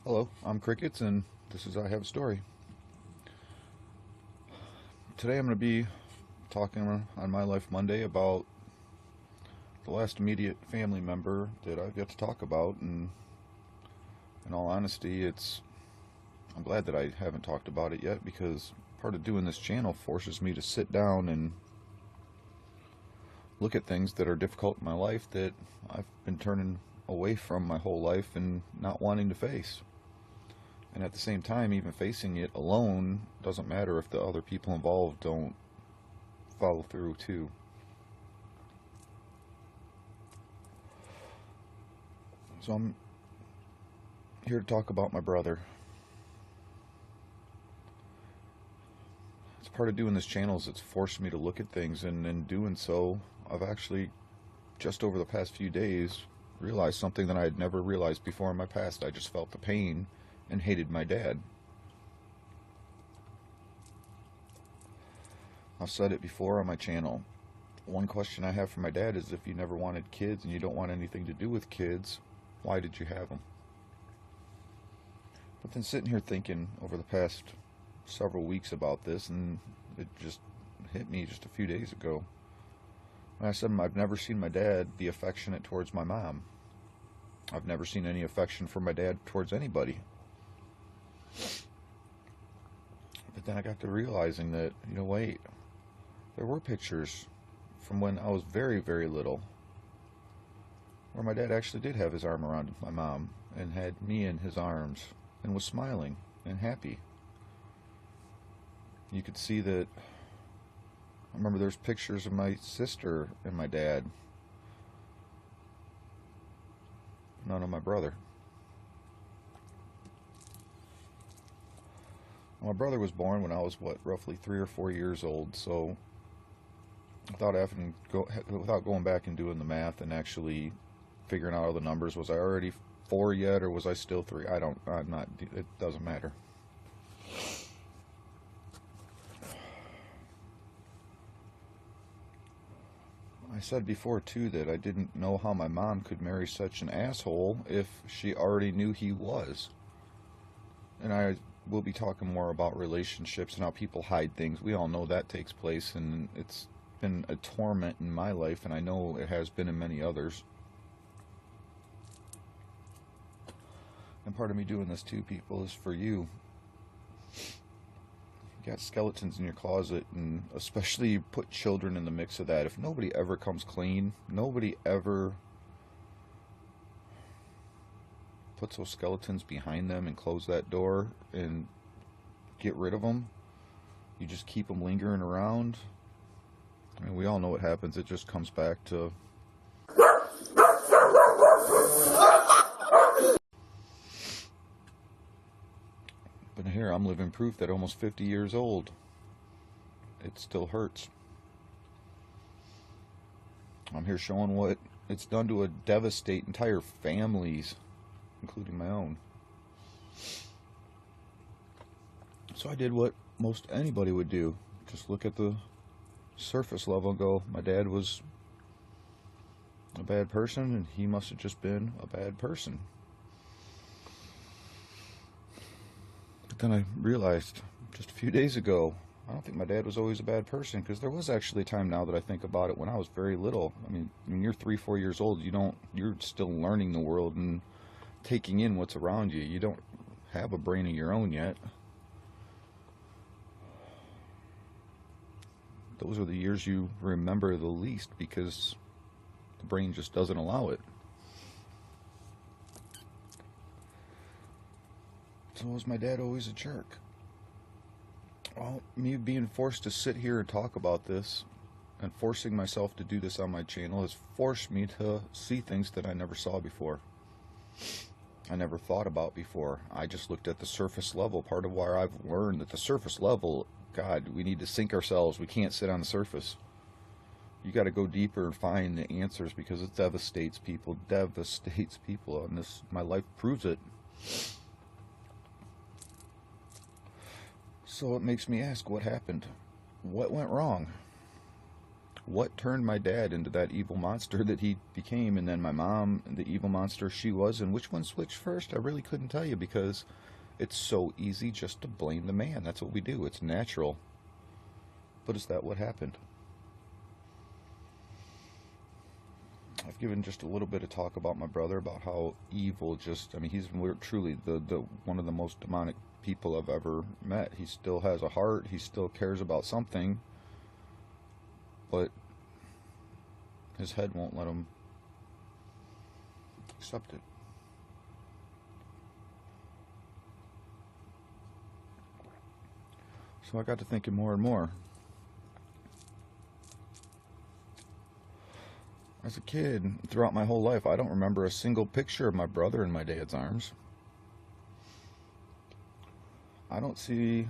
Hello, I'm Crickets, and this is I Have a Story. Today I'm going to be talking on My Life Monday about the last immediate family member that I've yet to talk about, and in all honesty, I'm glad that I haven't talked about it yet, because part of doing this channel forces me to sit down and look at things that are difficult in my life that I've been turning away from my whole life and not wanting to face. And at the same time, even facing it alone doesn't matter if the other people involved don't follow through too. So I'm here to talk about my brother. It's part of doing this channel is it's forced me to look at things, and in doing so, I've actually, just over the past few days, realized something that I had never realized before in my past. I just felt the pain and hated my dad. I've said it before on my channel. One question I have for my dad is, if you never wanted kids and you don't want anything to do with kids, why did you have them? But then sitting here thinking over the past several weeks about this, and it just hit me just a few days ago. When I said I've never seen my dad be affectionate towards my mom. I've never seen any affection from my dad towards anybody. But then I got to realizing that, wait, there were pictures from when I was very, very little where my dad actually did have his arm around my mom and had me in his arms and was smiling and happy. You could see that. I remember there's pictures of my sister and my dad. None of my brother. My brother was born when I was, roughly 3 or 4 years old, so without going back and doing the math and actually figuring out all the numbers, was I already 4 yet, or was I still 3? It doesn't matter. I said before, too, that I didn't know how my mom could marry such an asshole if she already knew he was. And I will be talking more about relationships and how people hide things. We all know that takes place, and it's been a torment in my life, and I know it has been in many others. And part of me doing this too, people, is for you. You got skeletons in your closet, and especially you put children in the mix of that. If nobody ever comes clean, nobody ever puts those skeletons behind them and close that door and get rid of them, you just keep them lingering around, and we all know what happens. It just comes back to but here I'm living proof that almost 50 years old, it still hurts. I'm here showing what it's done to devastate entire families, including my own. So I did what most anybody would do. Just look at the surface level and go, my dad was a bad person, and he must have just been a bad person. But then I realized just a few days ago, I don't think my dad was always a bad person, because there was actually a time, now that I think about it, when I was very little. I mean, when you're 3, 4 years old, you're still learning the world and taking in what's around you. You don't have a brain of your own yet. Those are the years you remember the least, because the brain just doesn't allow it. So was my dad always a jerk? Well, me being forced to sit here and talk about this, and forcing myself to do this on my channel, has forced me to see things that I never saw before. I never thought about before. I just looked at the surface level. Part of why I've learned that the surface level, God, we need to sink ourselves. We can't sit on the surface. You got to go deeper and find the answers, because it devastates people. And this, my life proves it. So it makes me ask, what happened? What went wrong? What turned my dad into that evil monster that he became, and then my mom, the evil monster she was, and which one switched first? I really couldn't tell you, because it's so easy just to blame the man. That's what we do. It's natural. But is that what happened? I've given just a little bit of talk about my brother, about how evil just, I mean, he's truly the one of the most demonic people I've ever met. He still has a heart. He still cares about something. But his head won't let him accept it. So I got to thinking more and more. As a kid, throughout my whole life, I don't remember a single picture of my brother in my dad's arms. I don't see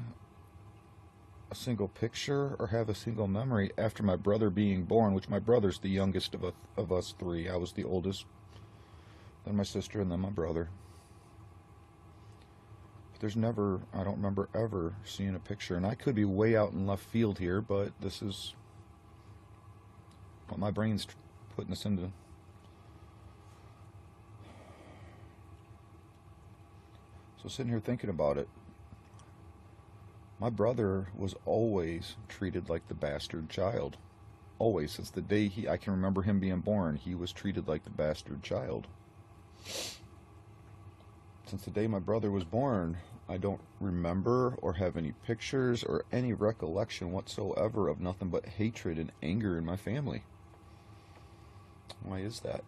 a single picture or have a single memory after my brother being born, which my brother's the youngest of us three. I was the oldest, then my sister, and then my brother. But there's never, I don't remember ever seeing a picture. And I could be way out in left field here, but this is what my brain's putting this into. So sitting here thinking about it, my brother was always treated like the bastard child. Always. Since the day I can remember him being born, he was treated like the bastard child. Since the day my brother was born, I don't remember or have any pictures or any recollection whatsoever of nothing but hatred and anger in my family. Why is that?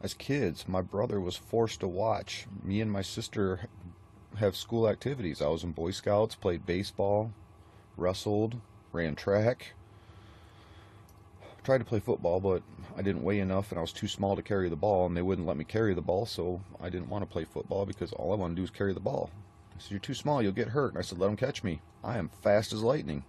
As kids, my brother was forced to watch me and my sister have school activities. I was in Boy Scouts, played baseball, wrestled, ran track, tried to play football, but I didn't weigh enough and I was too small to carry the ball, and they wouldn't let me carry the ball, so I didn't want to play football because all I want to do is carry the ball. I said, "You're too small, you'll get hurt." And I said, "Let them catch me. I am fast as lightning."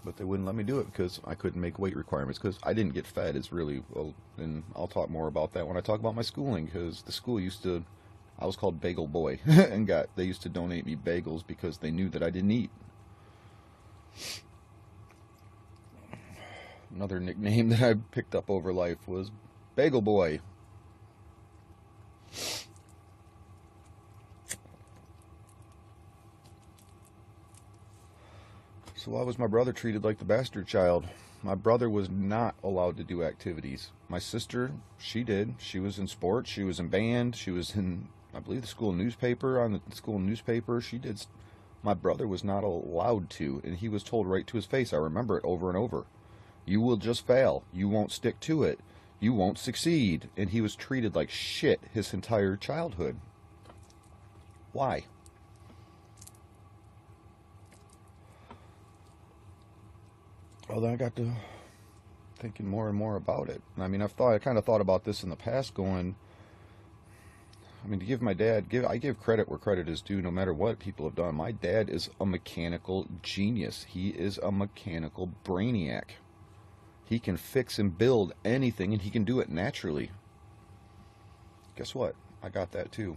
But they wouldn't let me do it because I couldn't make weight requirements, because I didn't get fed is really, well, and I'll talk more about that when I talk about my schooling, because the school used to, I was called Bagel Boy, and they used to donate me bagels because they knew that I didn't eat. Another nickname that I picked up over life was Bagel Boy. So why was my brother treated like the bastard child? My brother was not allowed to do activities. My sister, she did. She was in sports, she was in band, she was in, I believe, the school newspaper, on the school newspaper. She did. My brother was not allowed to, and he was told right to his face. I remember it over and over. You will just fail. You won't stick to it. You won't succeed. And he was treated like shit his entire childhood. Why? Well, then I got to thinking more and more about it. I mean, I kind of thought about this in the past, going, I mean, to give my dad, I give credit where credit is due, no matter what people have done. My dad is a mechanical genius. He is a mechanical brainiac. He can fix and build anything, and he can do it naturally. Guess what? I got that too.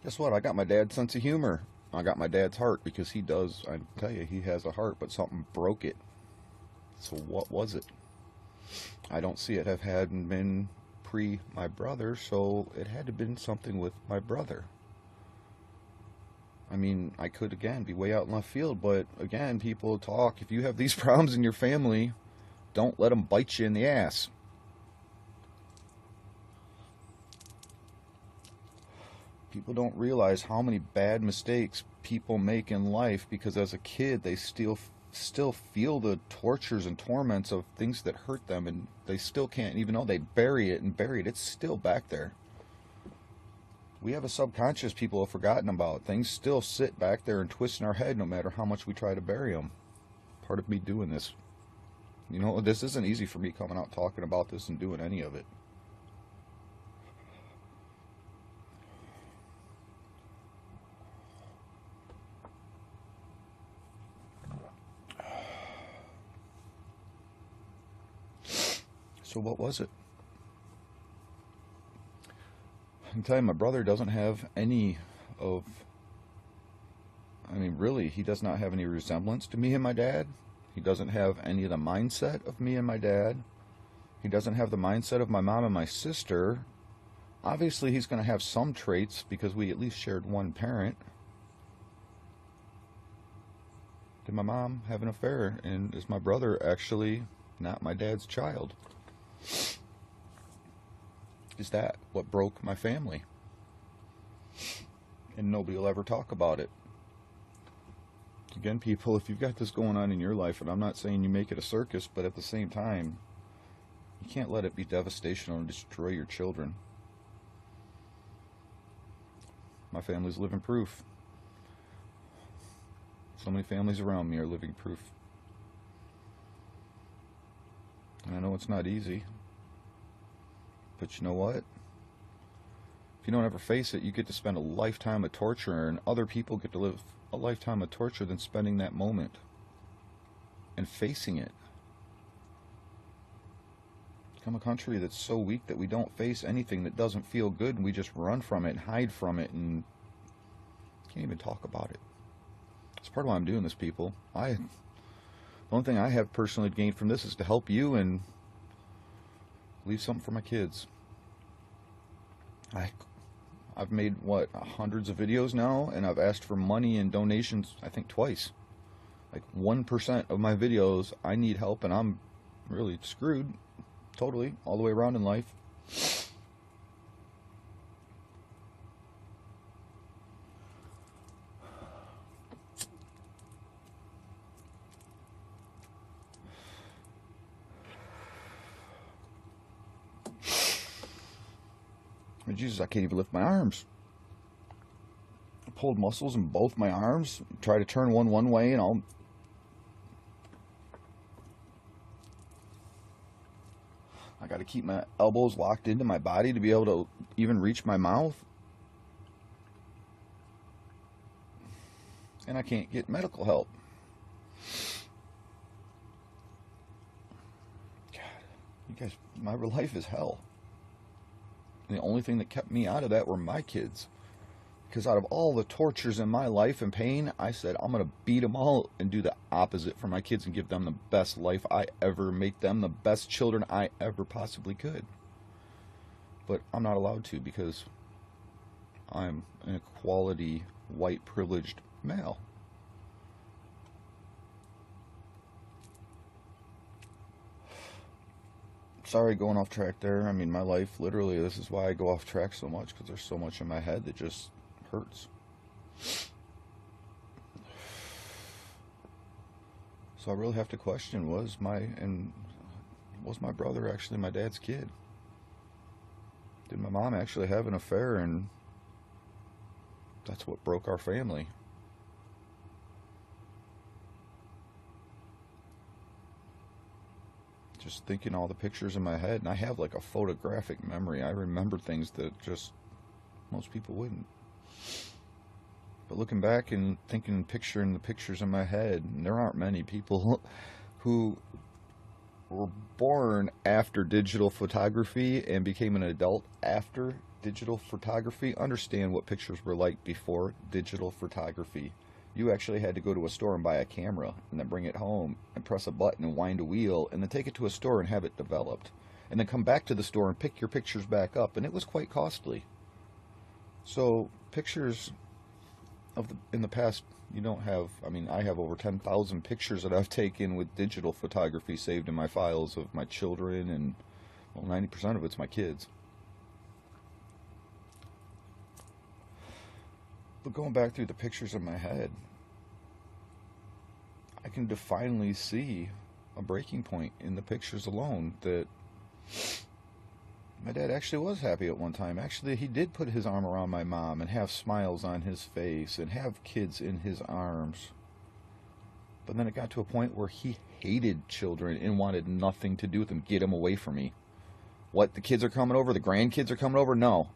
Guess what? I got my dad's sense of humor. I got my dad's heart, because he does, I tell you, he has a heart, but something broke it. So what was it? I don't see it hadn't been pre my brother, so it had to have been something with my brother. I mean, I could, again, be way out in left field, but again, people talk, if you have these problems in your family, don't let them bite you in the ass. People don't realize how many bad mistakes people make in life, because as a kid they still feel the tortures and torments of things that hurt them, and they still can't, even though they bury it, it's still back there. We have a subconscious people have forgotten about. Things still sit back there and twist in our head no matter how much we try to bury them. Part of me doing this. You know, this isn't easy for me coming out talking about this and doing any of it. So what was it? I can tell you, my brother doesn't have any of, I mean, really, he does not have any resemblance to me and my dad. He doesn't have any of the mindset of me and my dad. He doesn't have the mindset of my mom and my sister. Obviously, he's going to have some traits because we at least shared one parent. Did my mom have an affair? And is my brother actually not my dad's child? Is that what broke my family? And nobody will ever talk about it. Again, people, if you've got this going on in your life, and I'm not saying you make it a circus, but at the same time, you can't let it be devastational and destroy your children. My family's living proof. So many families around me are living proof. And I know it's not easy. But you know what? If you don't ever face it, you get to spend a lifetime of torture, and other people get to live a lifetime of torture than spending that moment and facing it. Become a country that's so weak that we don't face anything that doesn't feel good, and we just run from it and hide from it and can't even talk about it. That's part of why I'm doing this, people. The only thing I have personally gained from this is to help you and leave something for my kids. I've made, what, hundreds of videos now, and I've asked for money and donations, I think, twice. Like 1% of my videos, I need help, and I'm really screwed, totally, all the way around in life. Jesus, I can't even lift my arms. I pulled muscles in both my arms. Try to turn one way and I got to keep my elbows locked into my body to be able to even reach my mouth. And I can't get medical help. God, you guys, my life is hell. And the only thing that kept me out of that were my kids. Because out of all the tortures in my life and pain, I said, I'm going to beat them all and do the opposite for my kids and give them the best life I ever, make them the best children I ever possibly could. But I'm not allowed to because I'm an equality, white, privileged male. Sorry, going off track there. I mean, my life, literally, this is why I go off track so much, because there's so much in my head that just hurts. So I really have to question, was my brother actually my dad's kid? Did my mom actually have an affair, and that's what broke our family? Just thinking all the pictures in my head, and I have like a photographic memory. I remember things that just most people wouldn't. But looking back and thinking, picturing the pictures in my head, and there aren't many people who were born after digital photography and became an adult after digital photography understand what pictures were like before digital photography. You actually had to go to a store and buy a camera and then bring it home and press a button and wind a wheel and then take it to a store and have it developed. And then come back to the store and pick your pictures back up, and it was quite costly. So pictures in the past, you don't have, I mean, I have over 10,000 pictures that I've taken with digital photography saved in my files of my children, and well, 90% of it's my kids. But going back through the pictures in my head, I can definitely see a breaking point in the pictures alone, that my dad actually was happy at one time. Actually, he did put his arm around my mom and have smiles on his face and have kids in his arms. But then it got to a point where he hated children and wanted nothing to do with them. Get them away from me. What, the kids are coming over? The grandkids are coming over? No.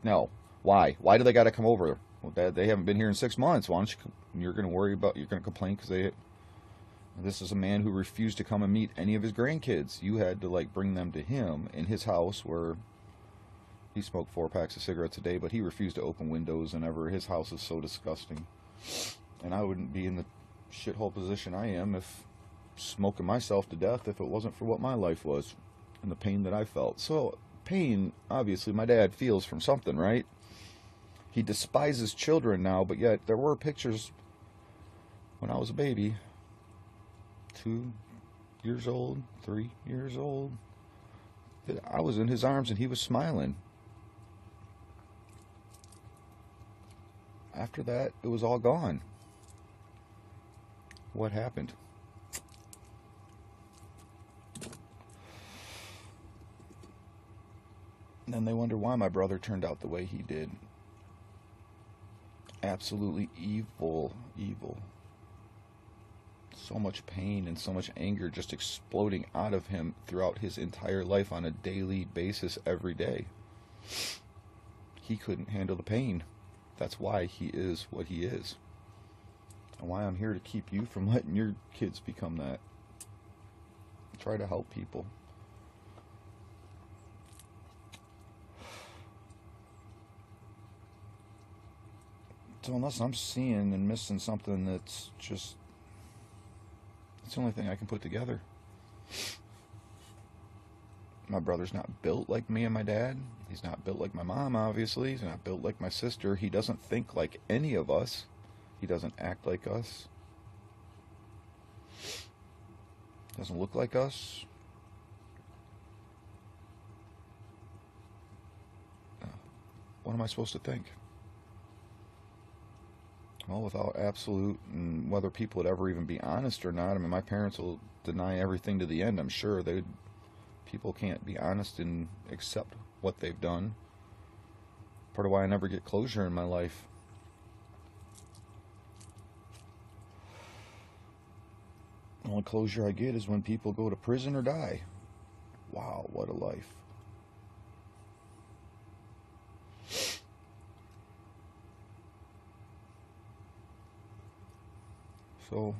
No. Why? Why do they got to come over? Well, Dad, they haven't been here in 6 months. Why don't you? You're going to worry about. You're going to complain because this is a man who refused to come and meet any of his grandkids. You had to like bring them to him in his house, where he smoked 4 packs of cigarettes a day, but he refused to open windows and ever. His house is so disgusting. And I wouldn't be in the shithole position I am if smoking myself to death if it wasn't for what my life was and the pain that I felt. So pain, obviously, my dad feels from something, right? He despises children now, but yet there were pictures when I was a baby, 2 years old, 3 years old, that I was in his arms and he was smiling. After that, it was all gone. What happened? And then they wonder why my brother turned out the way he did. Absolutely evil, evil. So much pain and so much anger just exploding out of him throughout his entire life on a daily basis every day. He couldn't handle the pain. That's why he is what he is. And why I'm here to keep you from letting your kids become that. Try to help people. So unless I'm seeing and missing something that's just, it's the only thing I can put together. My brother's not built like me and my dad. He's not built like my mom, obviously. He's not built like my sister. He doesn't think like any of us. He doesn't act like us. Doesn't look like us. What am I supposed to think? Well, without absolute, and whether people would ever even be honest or not, I mean, my parents will deny everything to the end, I'm sure. People can't be honest and accept what they've done. Part of why I never get closure in my life. The only closure I get is when people go to prison or die. Wow, what a life. So,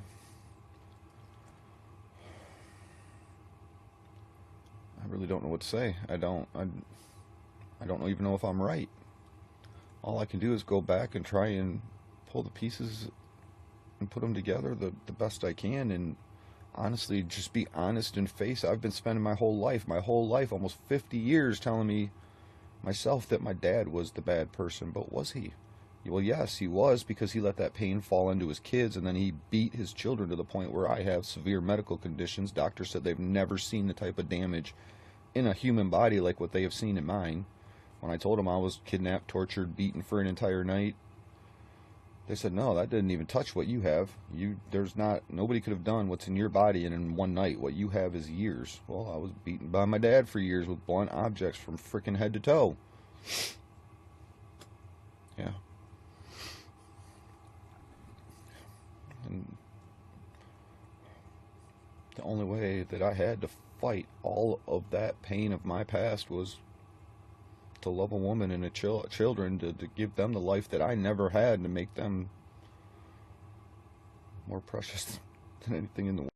I really don't know what to say. I don't even know if I'm right. All I can do is go back and try and pull the pieces and put them together the best I can, and honestly just be honest and face. I've been spending my whole life, almost 50 years, telling me myself that my dad was the bad person. But was he? Well, yes, he was, because he let that pain fall into his kids, and then he beat his children to the point where I have severe medical conditions. Doctors said they've never seen the type of damage in a human body like what they have seen in mine. When I told them I was kidnapped, tortured, beaten for an entire night, they said, no, that didn't even touch what you have. Nobody could have done what's in your body in one night. What you have is years. Well, I was beaten by my dad for years with blunt objects from freaking head to toe. Yeah. And the only way that I had to fight all of that pain of my past was to love a woman and children, to give them the life that I never had, to make them more precious than anything in the world.